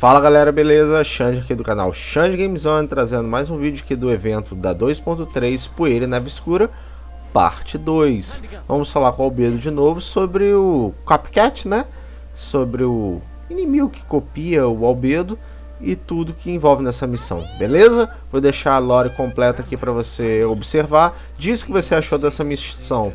Fala galera, beleza? Xande aqui do canal Xande Gamezone, trazendo mais um vídeo aqui do evento da 2.3 Poeira e Neve Escura, parte 2. Vamos falar com o Albedo de novo sobre o copycat, né? Sobre o inimigo que copia o Albedo e tudo que envolve nessa missão, beleza? Vou deixar a lore completa aqui para você observar. Diz o que você achou dessa missão.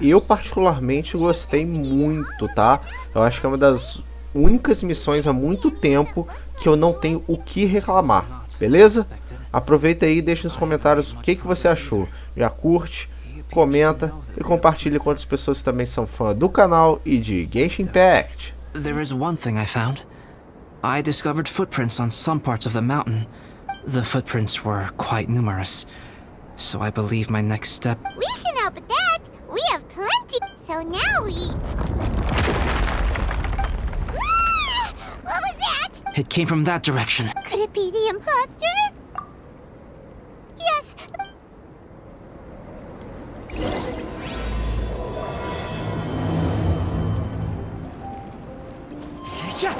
Eu particularmente gostei muito, tá? Eu acho que é uma das únicas missões há muito tempo que eu não tenho o que reclamar, beleza? Aproveita aí e deixa nos comentários o que você achou. Já curte, comenta e compartilha com outras pessoas que também são fãs do canal e de Genshin Impact. There is one thing I found. I discovered footprints on some parts of the mountain. The footprints were quite numerous, so I believe my next step... We can help with that! We have plenty! So now we... What was that? It came from that direction. Could it be the imposter? Yes! Yeah.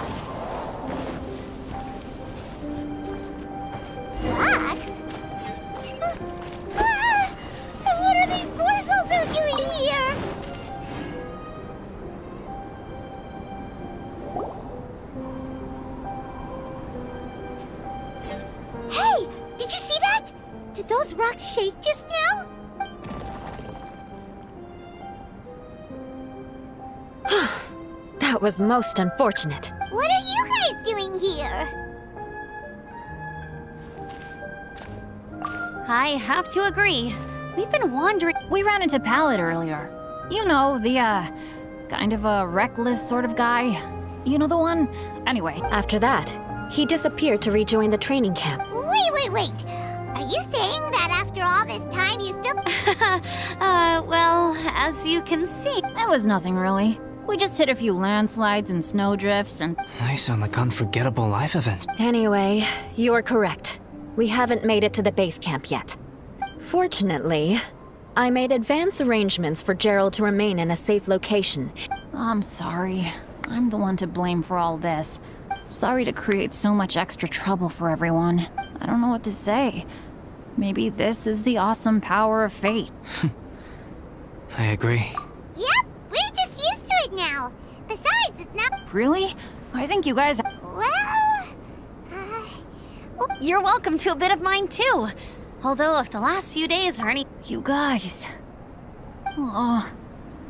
Fox? And what are these boys also doing here? Hey! Did you see that? Did those rocks shake just now? That was most unfortunate. What are you guys doing here? I have to agree. We've been wandering. We ran into Pallet earlier. You know, the, kind of a reckless sort of guy. You know the one? Anyway. After that, he disappeared to rejoin the training camp. Wait! Are you saying that after all this time you still... Well, as you can see, it was nothing really. We just hit a few landslides and snowdrifts and... They sound like unforgettable life events. Anyway, you're correct. We haven't made it to the base camp yet. Fortunately, I made advance arrangements for Gerald to remain in a safe location. I'm sorry. I'm the one to blame for all this. Sorry to create so much extra trouble for everyone. I don't know what to say. Maybe this is the awesome power of fate. I agree. Yep, we're just used to it now. Besides, it's not... Really? I think you guys... Well... You're welcome to a bit of mine too. Although if the last few days are any... You guys... Oh,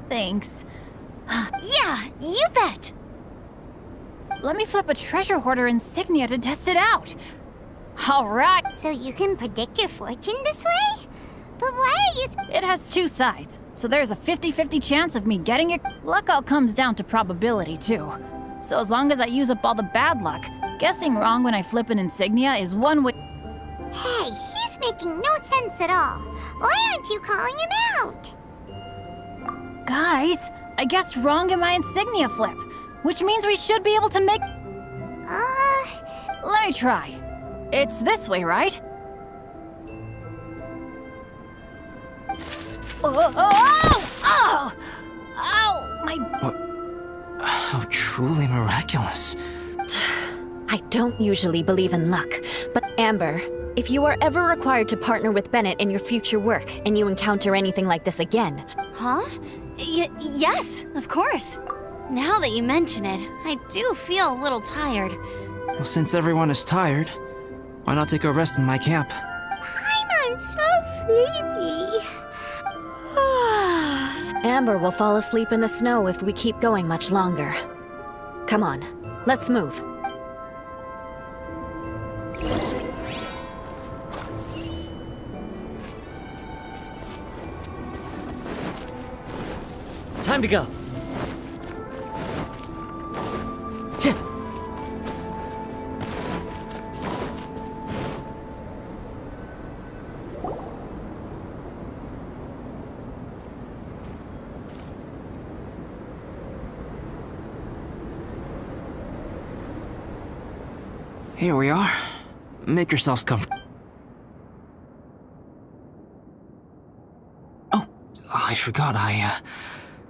thanks. Yeah, you bet! Let me flip a treasure hoarder insignia to test it out. All right. So you can predict your fortune this way? But why are you... It has two sides, so there's a 50-50 chance of me getting it. Luck all comes down to probability too. So as long as I use up all the bad luck, guessing wrong when I flip an insignia is one way... Hey, he's making no sense at all. Why aren't you calling him out? Guys, I guessed wrong in my insignia flip, which means we should be able to make... Let me try. It's this way, right? Oh! Ow! My... What? How truly miraculous. I don't usually believe in luck, but Amber, if you are ever required to partner with Bennett in your future work and you encounter anything like this again... Huh? Yes, of course. Now that you mention it, I do feel a little tired. Well, since everyone is tired, why not take a rest in my camp? I'm so sleepy. Amber will fall asleep in the snow if we keep going much longer. Come on, let's move. Time to go. Here we are. Make yourselves comfortable. Oh, I forgot I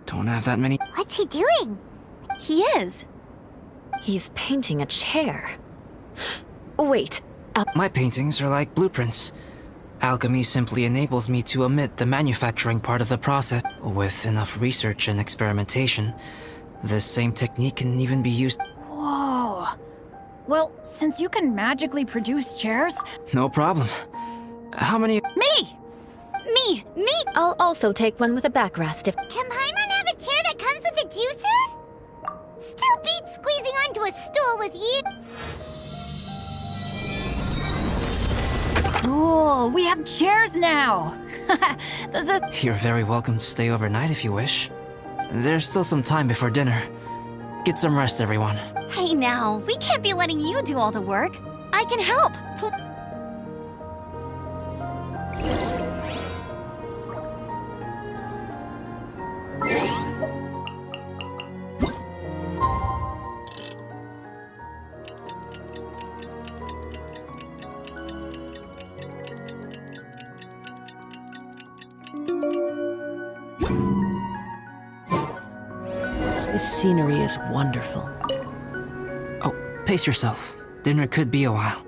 don't have that many... What's he doing? He is. He's painting a chair. Wait. My paintings are like blueprints. Alchemy simply enables me to omit the manufacturing part of the process. With enough research and experimentation, this same technique can even be used. Whoa. Well, since you can magically produce chairs... No problem. How many? Me! Me! I'll also take one with a backrest if... Can Paimon have a chair that comes with a juicer? Still beats squeezing onto a stool with you. Cool, we have chairs now! This is... You're very welcome to stay overnight if you wish. There's still some time before dinner. Get some rest, everyone. Hey now, we can't be letting you do all the work. I can help. This scenery is wonderful. Oh, pace yourself. Dinner could be a while.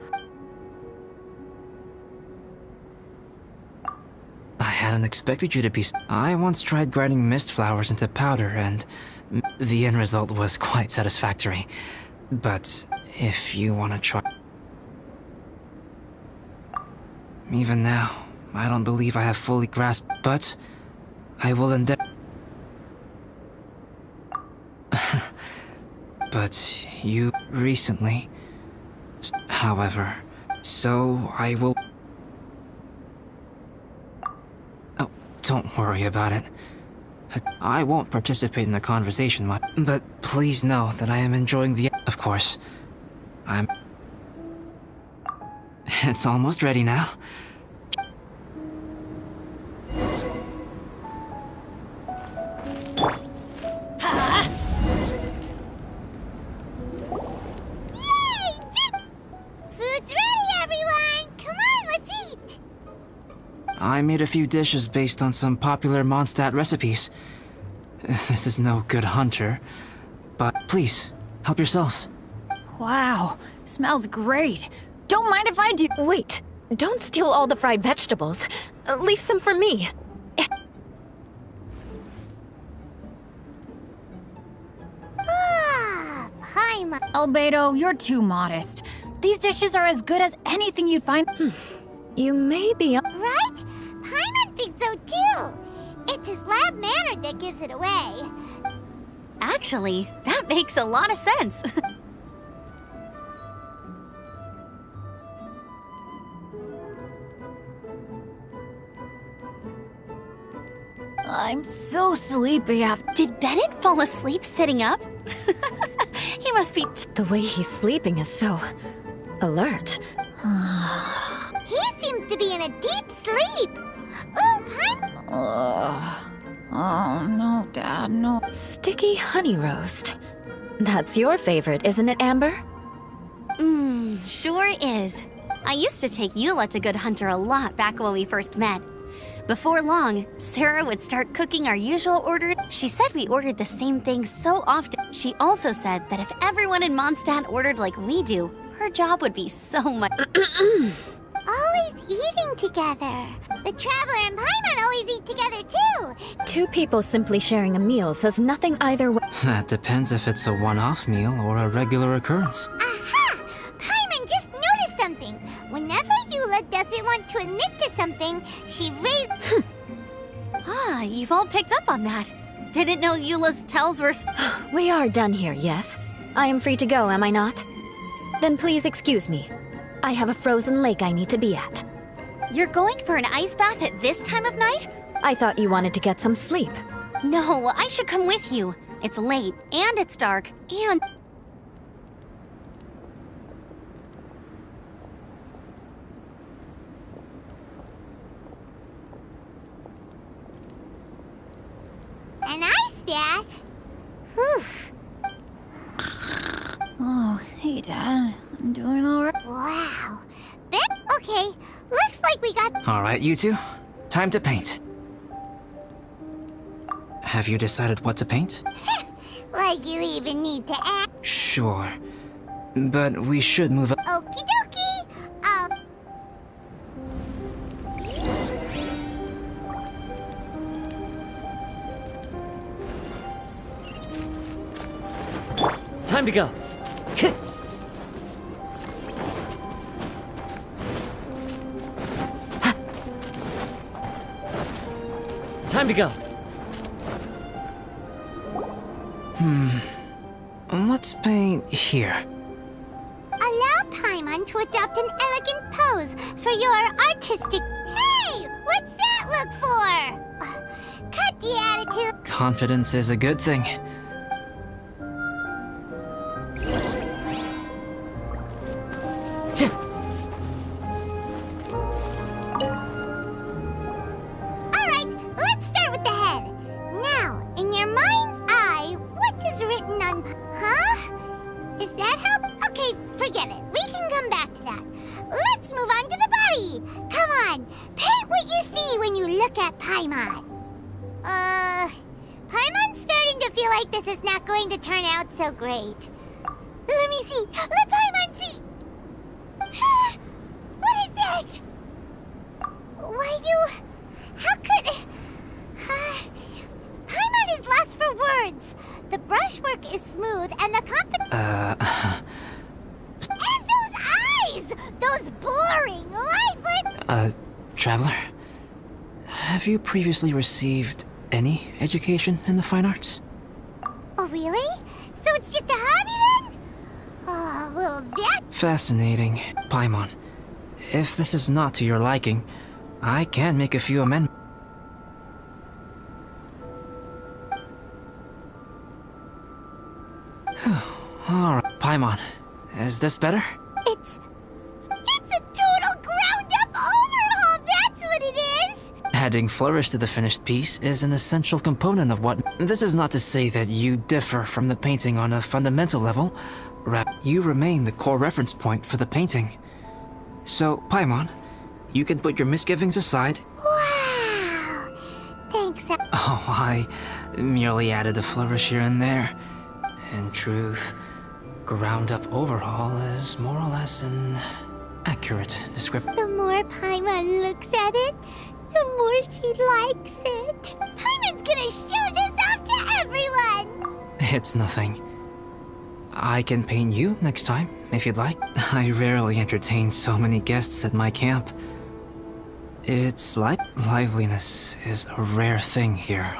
I hadn't expected you to be... I once tried grinding mist flowers into powder, and the end result was quite satisfactory. But if you want to try... Even now, I don't believe I have fully grasped, but I will endeavor... But you recently... However, so I will... Oh, don't worry about it. I won't participate in the conversation much, but please know that I am enjoying the... Of course, I'm... It's almost ready now. I made a few dishes based on some popular Mondstadt recipes. This is no good hunter, but please, help yourselves. Wow, smells great. Don't mind if I do. Wait, don't steal all the fried vegetables. Leave some for me. Ah, Paimon. Albedo, you're too modest. These dishes are as good as anything you'd find. You may be... Right? Paimon thinks so too. It's his lab manner that gives it away. Actually, that makes a lot of sense. I'm so sleepy after... Did Bennett fall asleep sitting up? He must be... The way he's sleeping is so... alert. He seems to be in a deep sleep. Ooh, Paimon. Oh, no, Dad, no. Sticky honey roast. That's your favorite, isn't it, Amber? Sure is. I used to take Eula to Good Hunter a lot back when we first met. Before long, Sarah would start cooking our usual order. She said we ordered the same thing so often. She also said that if everyone in Mondstadt ordered like we do, her job would be so much... Always eating together. The Traveler and Paimon always eat together too. Two people simply sharing a meal says nothing either way. That depends if it's a one-off meal or a regular occurrence. Aha! Paimon just noticed something. Whenever Eula doesn't want to admit to something, she raises... Ah, you've all picked up on that. Didn't know Eula's tells were... We are done here, yes? I am free to go, am I not? Then please excuse me. I have a frozen lake I need to be at. You're going for an ice bath at this time of night? I thought you wanted to get some sleep. No, I should come with you. It's late, and it's dark, and... An ice bath? Whew. Oh, hey, Dad. I'm doing all right. Wow. Okay, looks like we got... Alright, you two. Time to paint. Have you decided what to paint? Like you even need to ask. Sure. but we should move up. Okie dokie. Time to go. Time to go. Let's paint here. Allow Paimon to adopt an elegant pose for your artistic... Hey! What's that look for? Cut the attitude. Confidence is a good thing. Alright, let's start with the head. Now, in your mind's eye, what is written on... Huh? Is that how... Okay, forget it. We can come back to that. Let's move on to the body. Come on, paint what you see when you look at Paimon. Paimon's starting to feel like this is not going to turn out so great. Let me see. Let Paimon see. What is that? Why you... How could... Paimon is lost for words. The brushwork is smooth and the And those eyes! Those boring, lifeless... Traveler? Have you previously received any education in the fine arts? Oh, really? So it's just a hobby then? Oh, well that... Fascinating. Paimon, if this is not to your liking, I can make a few amendments. Alright, Paimon, is this better? It's a total ground-up overhaul, that's what it is! Adding flourish to the finished piece is an essential component of what... This is not to say that you differ from the painting on a fundamental level. You remain the core reference point for the painting. So, Paimon, you can put your misgivings aside. Wow! Thanks. Oh, I merely added a flourish here and there. In truth, ground-up overhaul is more or less an accurate description. The more Paimon looks at it, the more she likes it. Paimon's gonna show this off to everyone! It's nothing. I can paint you next time, if you'd like. I rarely entertain so many guests at my camp. It's like liveliness is a rare thing here.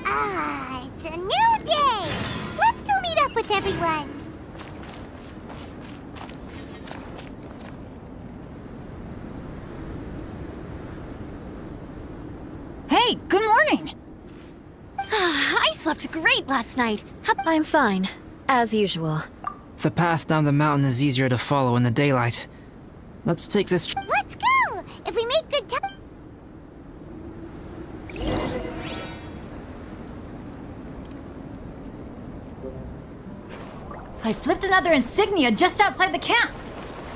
Ah, it's a new day! Let's go meet up with everyone. Hey, good morning! I slept great last night. I'm fine, as usual. The path down the mountain is easier to follow in the daylight. Let's take this... Let's go! If we make good time... I flipped another insignia just outside the camp.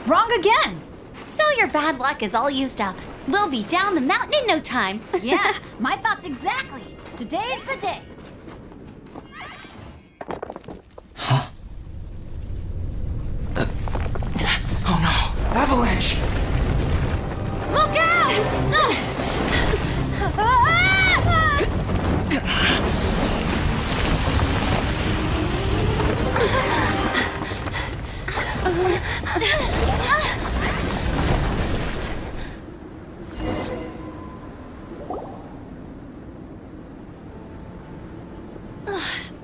Wrong again. So your bad luck is all used up. We'll be down the mountain in no time. Yeah, my thoughts exactly. Today's the day. Oh no! Avalanche! Look out!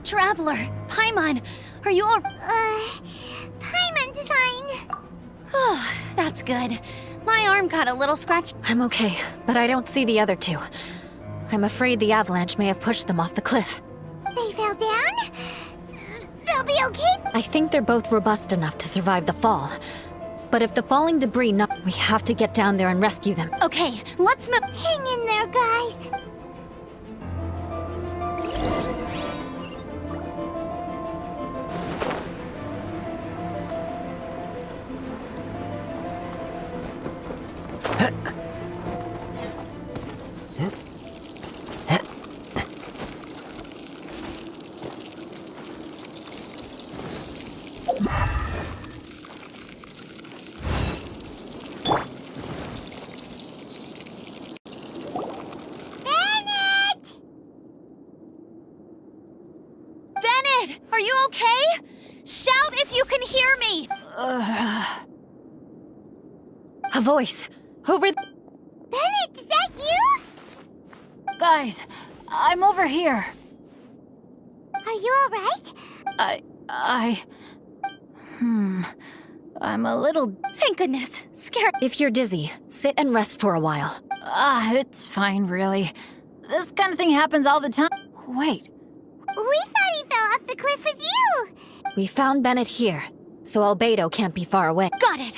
Traveler, Paimon, are you all... Paimon's fine. Oh, that's good. My arm got a little scratched. I'm okay, but I don't see the other two. I'm afraid the avalanche may have pushed them off the cliff. They fell down? They'll be okay? I think they're both robust enough to survive the fall. But if the falling debris we have to get down there and rescue them. Okay, let's move. Hang in there, guys. Are you okay? Shout if you can hear me! A voice. Over Bennett, is that you? Guys, I'm over here. Are you alright? I'm a little... Thank goodness. Scared. If you're dizzy, sit and rest for a while. it's fine, really. This kind of thing happens all the time. Wait, We thought he fell off the cliff with you! We found Bennett here, so Albedo can't be far away. Got it.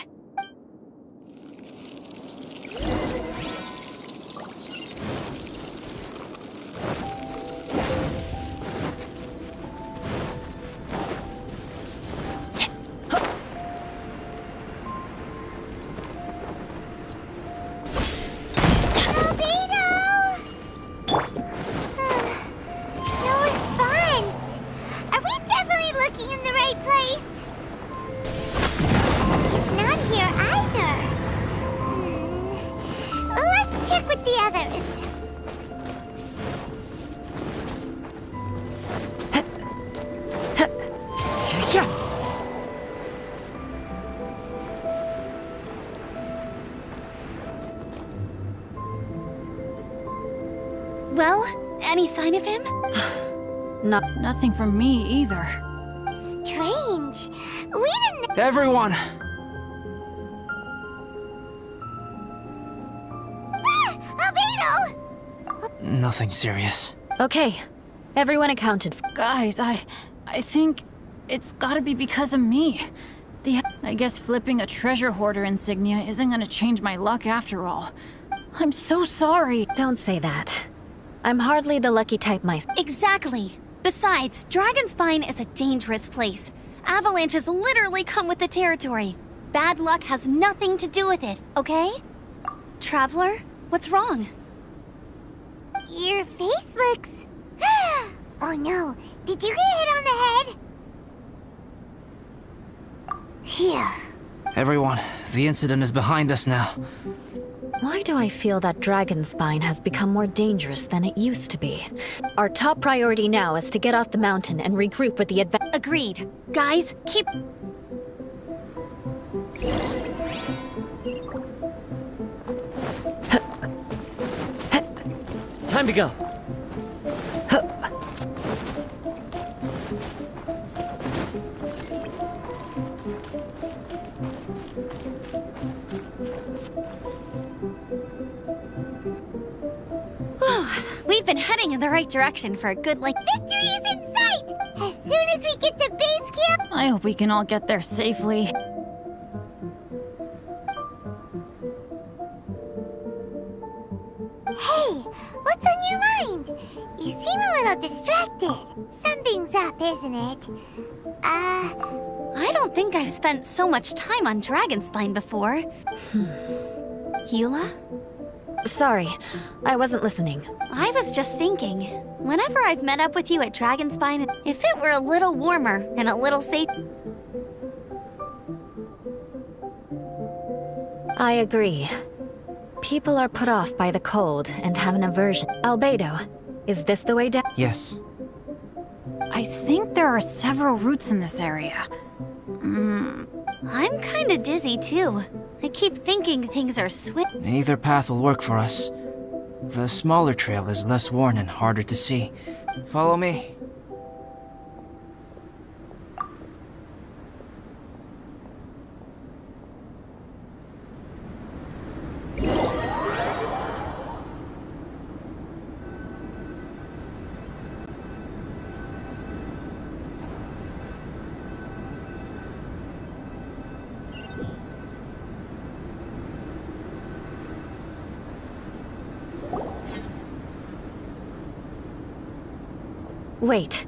No response! Are we definitely looking in the right place? He's not here either. Let's check with the others. Well, any sign of him? nothing from me either. Strange. We didn't... Everyone! Albedo! Nothing serious. Okay, everyone accounted for. Guys, I think it's gotta be because of me. I guess flipping a treasure hoarder insignia isn't gonna change my luck after all. I'm so sorry. Don't say that. I'm hardly the lucky type myself. Exactly. Besides, Dragonspine is a dangerous place. Avalanches literally come with the territory. Bad luck has nothing to do with it, okay? Traveler, what's wrong? Your face looks... Oh no, did you get hit on the head? Here. Everyone, the incident is behind us now. Why do I feel that Dragonspine has become more dangerous than it used to be? Our top priority now is to get off the mountain and regroup with the advent. Agreed. Guys, keep... Time to go. We've been heading in the right direction for a good Victory is in sight! As soon as we get to base camp... I hope we can all get there safely. Hey, what's on your mind? You seem a little distracted. Something's up, isn't it? I don't think I've spent so much time on Dragonspine before. Eula? Sorry, I wasn't listening. I was just thinking, whenever I've met up with you at Dragonspine, if it were a little warmer and a little safe... I agree. People are put off by the cold and have an aversion. Albedo, is this the way down? Yes. I think there are several routes in this area. I'm kinda dizzy too. I keep thinking things are Either path will work for us. The smaller trail is less worn and harder to see. Follow me. Wait.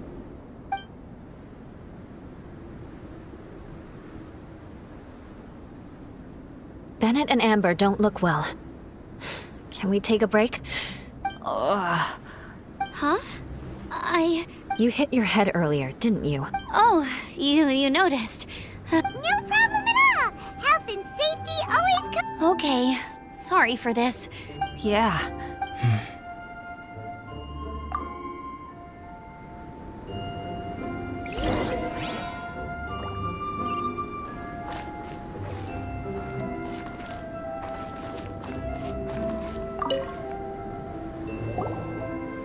Bennett and Amber don't look well. Can we take a break? Huh? You hit your head earlier, didn't you? Oh, you noticed. No problem at all! Health and safety always come... Okay. Sorry for this. Yeah.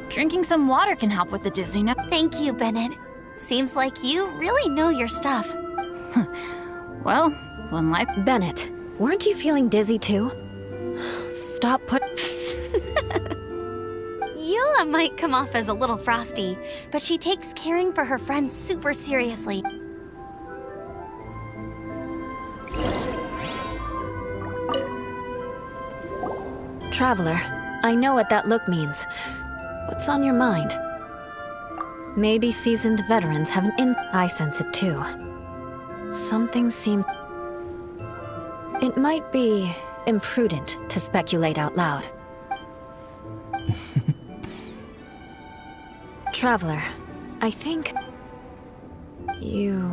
Drinking some water can help with the dizziness. Thank you, Bennett. Seems like you really know your stuff. Well, when life... Bennett, weren't you feeling dizzy too? Stop put... Eula might come off as a little frosty, but she takes caring for her friends super seriously. Traveler, I know what that look means. What's on your mind? Maybe seasoned veterans have an I sense it too. Something seems... It might be imprudent to speculate out loud. Traveler, I think... you...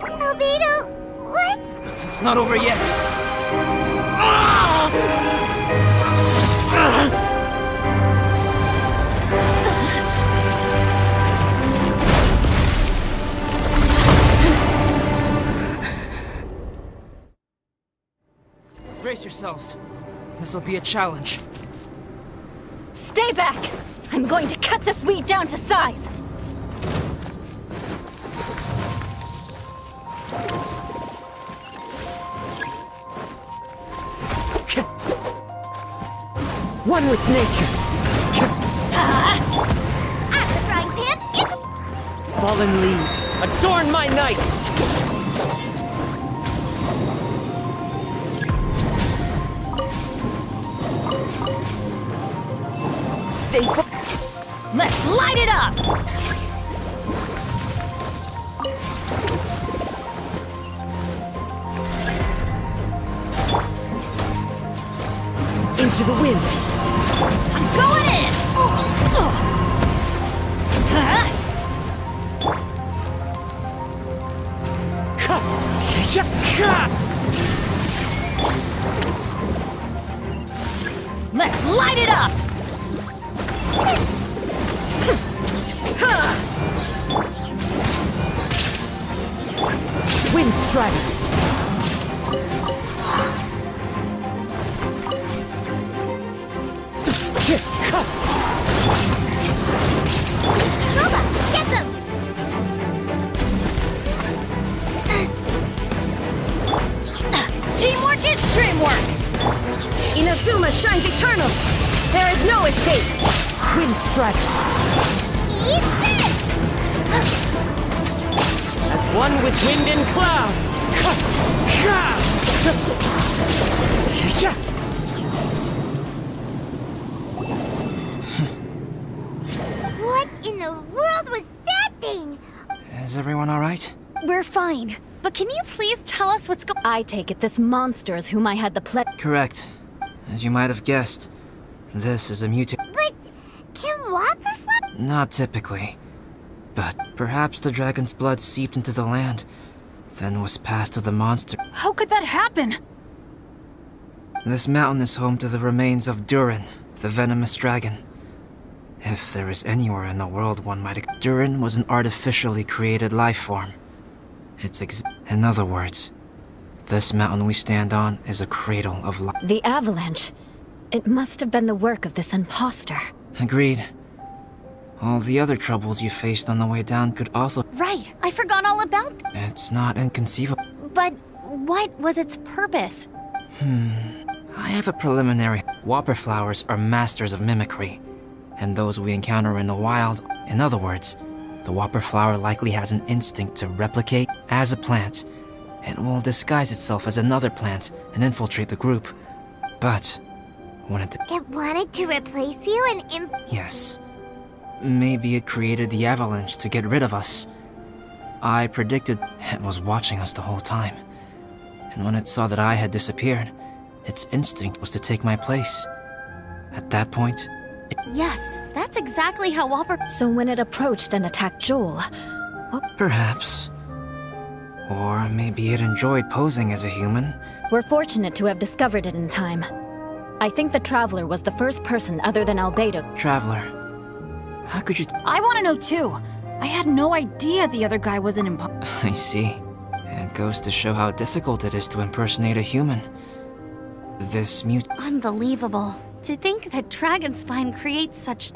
Albedo, what's... It's not over yet. Brace yourselves. This'll be a challenge. Stay back! I'm going to cut this weed down to size! One with nature. At the frying pan, it's... Fallen leaves, adorn my night! Stay fo- Let's light it up! into the wind. I'm going in! Let's light it up! Wind strike. Nova, get them! Teamwork is dreamwork! Inazuma shines eternal. There is no escape. Wind strike. Eat this! As one with wind and cloud. What in the world was that thing? Is everyone alright? We're fine, but can you please tell us what's going... I take it this monster is whom I had the Correct. As you might have guessed, this is a mutant. But can water flop? Not typically. But perhaps the dragon's blood seeped into the land, then was passed to the monster. How could that happen? This mountain is home to the remains of Durin, the venomous dragon. If there is anywhere in the world one might... Durin was an artificially created life form. In other words, this mountain we stand on is a cradle of life. The avalanche. It must have been the work of this imposter. Agreed. All the other troubles you faced on the way down could also... Right, I forgot all about It's not inconceivable. But what was its purpose? I have a preliminary. Whopper flowers are masters of mimicry, and those we encounter in the wild. In other words, the whopper flower likely has an instinct to replicate as a plant. It will disguise itself as another plant and infiltrate the group. But when it... It wanted to replace you and Yes. Maybe it created the avalanche to get rid of us. I predicted it was watching us the whole time. And when it saw that I had disappeared, its instinct was to take my place. At that point, Yes, that's exactly how Whopper... So when it approached and attacked Jewel, perhaps. Or maybe it enjoyed posing as a human. we're fortunate to have discovered it in time. I think the Traveler was the first person other than Albedo. Traveler, how could you... I want to know too. I had no idea the other guy was an imposter. I see. It goes to show how difficult it is to impersonate a human. This mute... Unbelievable. To think that Dragonspine creates such...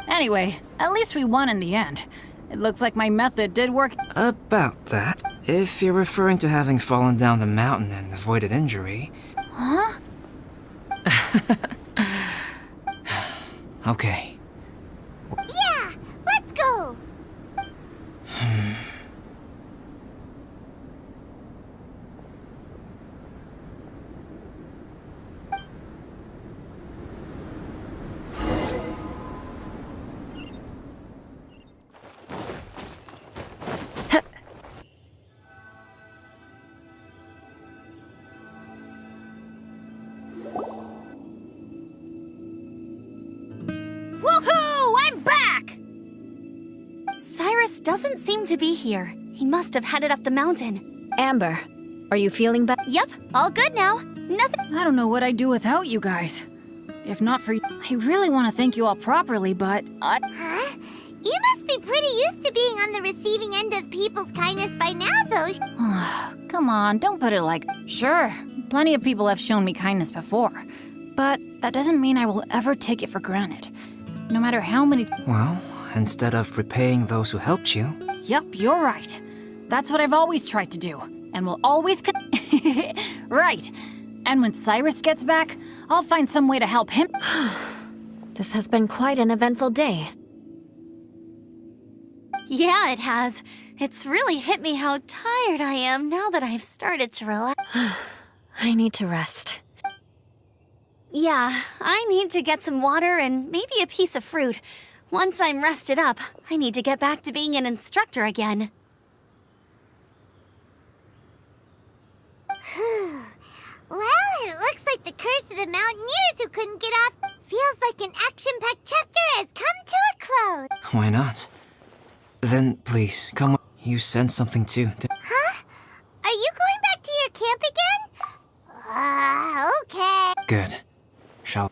Anyway, at least we won in the end. It looks like my method did work. About that, if you're referring to having fallen down the mountain and avoided injury... Huh? Okay. Yeah, let's go. Woohoo! I'm back! Cyrus doesn't seem to be here. He must have headed up the mountain. Amber, are you feeling better? Yep, all good now. Nothing... I don't know what I'd do without you guys. If not for you, I really want to thank you all properly, but Huh? You must be pretty used to being on the receiving end of people's kindness by now, though. Come on, don't put it like... Sure, plenty of people have shown me kindness before, but that doesn't mean I will ever take it for granted. No matter how many... Well, instead of repaying those who helped you... Yup, you're right. That's what I've always tried to do, and will always Right. And when Cyrus gets back, I'll find some way to help him. This has been quite an eventful day. Yeah, it has. It's really hit me how tired I am now that I've started to relax. I need to rest. Yeah, I need to get some water and maybe a piece of fruit. Once I'm rested up, I need to get back to being an instructor again. Well, it looks like the curse of the mountaineers who couldn't get off feels like an action-packed chapter has come to a close. Why not? Then, please, come with... You sense something too. Huh? Are you going back to your camp again? Okay. Good. Shall...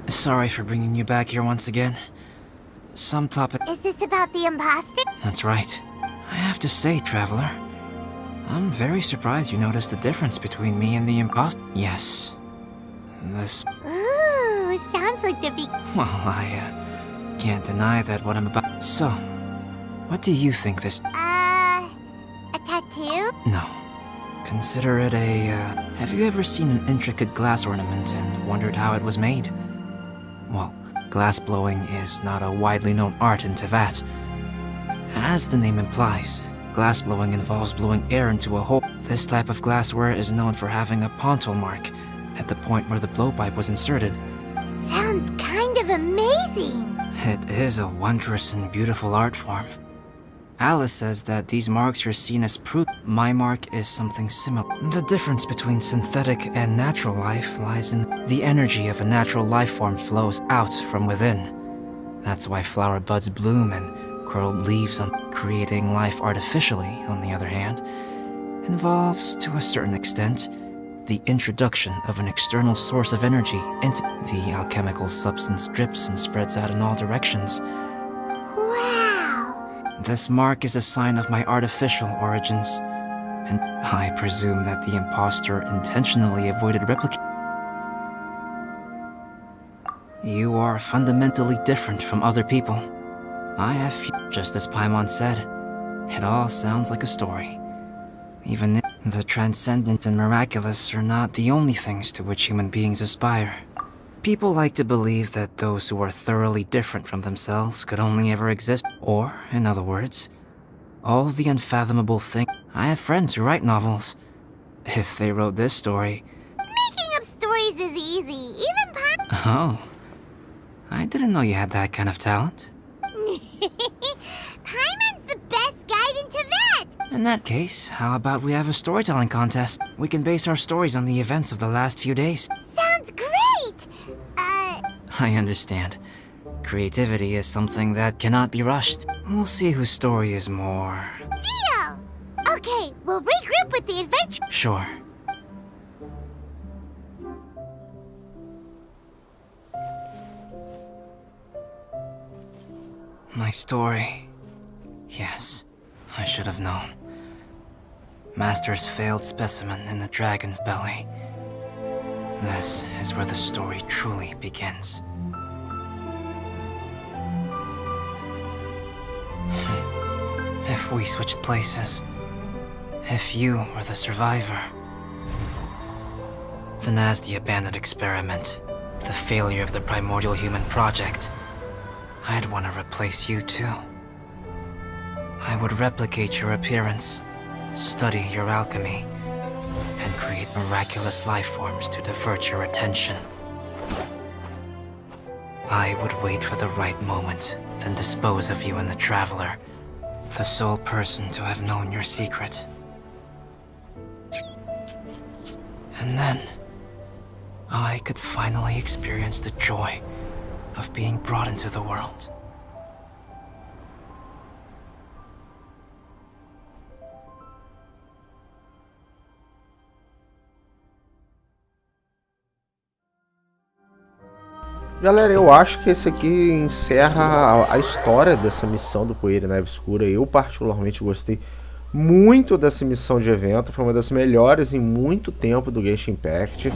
Sorry for bringing you back here once again. Some topic... Is this about the imposter? That's right. I have to say, Traveler, I'm very surprised you noticed the difference between me and the imposter. Yes. This... Ooh, sounds like the big... Well, I can't deny that what I'm about... So, what do you think this... A tattoo? No. Consider it a, Have you ever seen an intricate glass ornament and wondered how it was made? Well, glass blowing is not a widely known art in Tevat. As the name implies, glass blowing involves blowing air into a hole. This type of glassware is known for having a pontal mark at the point where the blowpipe was inserted. Sounds kind of amazing. It is a wondrous and beautiful art form. Alice says that these marks are seen as proof. My mark is something similar. The difference between synthetic and natural life lies in the energy of a natural life form flows out from within. That's why flower buds bloom and curled leaves on creating life artificially, on the other hand, involves, to a certain extent, the introduction of an external source of energy into the alchemical substance drips and spreads out in all directions. Wow! This mark is a sign of my artificial origins, and I presume that the impostor intentionally avoided replication. You are fundamentally different from other people. I have just as Paimon said, it all sounds like a story. Even if the transcendent and miraculous are not the only things to which human beings aspire. People like to believe that those who are thoroughly different from themselves could only ever exist, or, in other words, all the unfathomable things. I have friends who write novels. If they wrote this story... Making up stories is easy, even Oh. I didn't know you had that kind of talent. Paimon's the best guide into that! In that case, how about we have a storytelling contest? We can base our stories on the events of the last few days. Sounds great! I understand. Creativity is something that cannot be rushed. We'll see whose story is more... Deal! Okay, we'll regroup with the adventure. Sure. My story. Yes, I should have known. Master's failed specimen in the dragon's belly. This is where the story truly begins. If we switched places, if you were the survivor, then as the abandoned experiment, the failure of the primordial human project, I'd want to replace you too. I would replicate your appearance, study your alchemy, and create miraculous life forms to divert your attention. I would wait for the right moment, then dispose of you in the Traveler, the sole person to have known your secret. And then, I could finally experience the joy of being brought into the world. Galera, eu acho que esse aqui encerra a história dessa missão do Poeira e Neve Escura. Eu particularmente gostei muito dessa missão de evento, foi uma das melhores em muito tempo do Genshin Impact.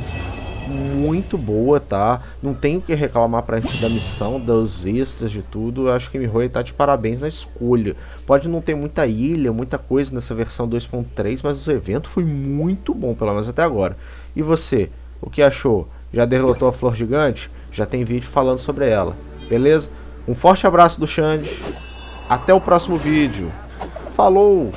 Muito boa, tá? Não tenho o que reclamar pra gente da missão, dos extras, de tudo. Eu acho que Mihoyo tá de parabéns na escolha. Pode não ter muita ilha, muita coisa nessa versão 2.3, mas o evento foi muito bom, pelo menos até agora. E você, o que achou? Já derrotou a flor gigante? Já tem vídeo falando sobre ela, beleza? Um forte abraço do Xande. Até o próximo vídeo. Falou!